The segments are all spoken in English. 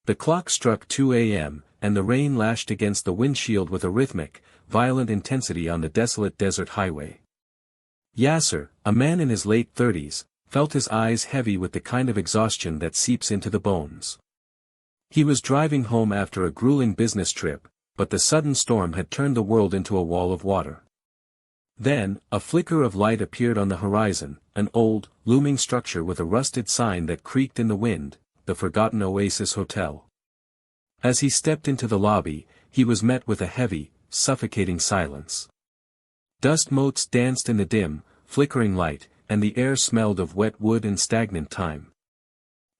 The clock struck 2 a.m., and the rain lashed against the windshield with a rhythmic, violent intensity on the desolate desert highway. Yasser, a man in his late 30s, felt his eyes heavy with the kind of exhaustion that seeps into the bones. He was driving home after a grueling business trip, but the sudden storm had turned the world into a wall of water. Then, a flicker of light appeared on the horizon, an old, looming structure with a rusted sign that creaked in the wind, the Forgotten Oasis Hotel. As he stepped into the lobby, he was met with a heavy, suffocating silence. Dust motes danced in the dim, flickering light, and the air smelled of wet wood and stagnant time.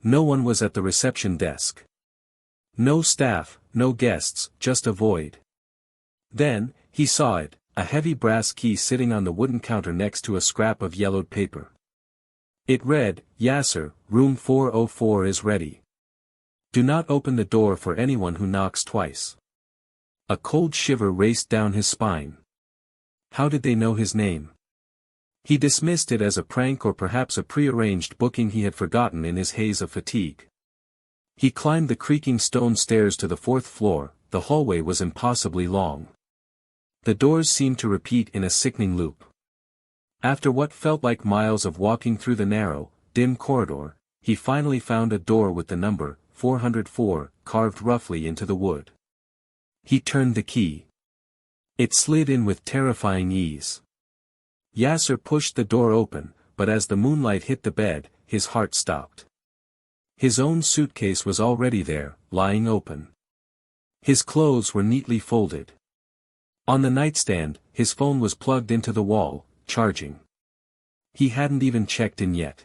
No one was at the reception desk. No staff, no guests, just a void. Then, he saw it, a heavy brass key sitting on the wooden counter next to a scrap of yellowed paper. It read, "Yasser, room 404 is ready. Do not open the door for anyone who knocks twice." A cold shiver raced down his spine. How did they know his name? He dismissed it as a prank or perhaps a prearranged booking he had forgotten in his haze of fatigue. He climbed the creaking stone stairs to the 4th floor. The hallway was impossibly long. The doors seemed to repeat in a sickening loop. After what felt like miles of walking through the narrow, dim corridor, he finally found a door with the number 404 carved roughly into the wood. He turned the key. It slid in with terrifying ease. Yasser pushed the door open, but as the moonlight hit the bed, his heart stopped. His own suitcase was already there, lying open. His clothes were neatly folded. On the nightstand, his phone was plugged into the wall, charging. He hadn't even checked in yet.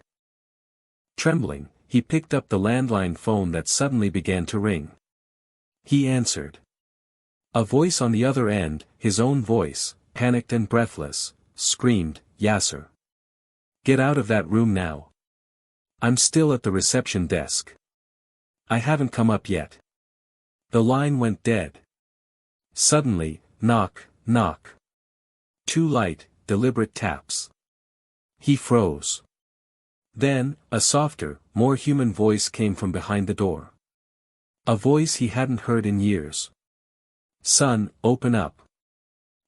Trembling, he picked up the landline phone that suddenly began to ring. He answered. A voice on the other end, his own voice, panicked and breathless, screamed, "Yasser! Get out of that room now. I'm still at the reception desk. I haven't come up yet." The line went dead. Suddenly, knock, knock. 2 light, deliberate taps. He froze. Then, a softer, more human voice came from behind the door. A voice he hadn't heard in years. "Son, open up.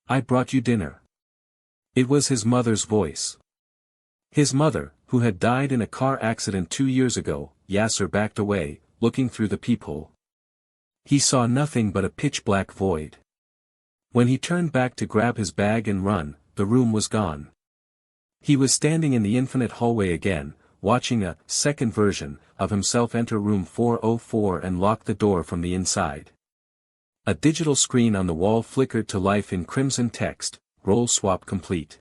I brought you dinner." It was his mother's voice. His mother, who had died in a car accident 2 years ago. Yasser backed away, looking through the peephole. He saw nothing but a pitch-black void. When he turned back to grab his bag and run, the room was gone. He was standing in the infinite hallway again, watching a second version of himself enter room 404 and lock the door from the inside. A digital screen on the wall flickered to life in crimson text, "Role swap complete.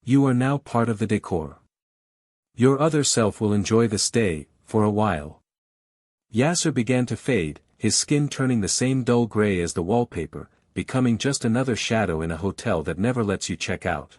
You are now part of the decor. Your other self will enjoy the stay, for a while." Yasser began to fade, his skin turning the same dull gray as the wallpaper, becoming just another shadow in a hotel that never lets you check out.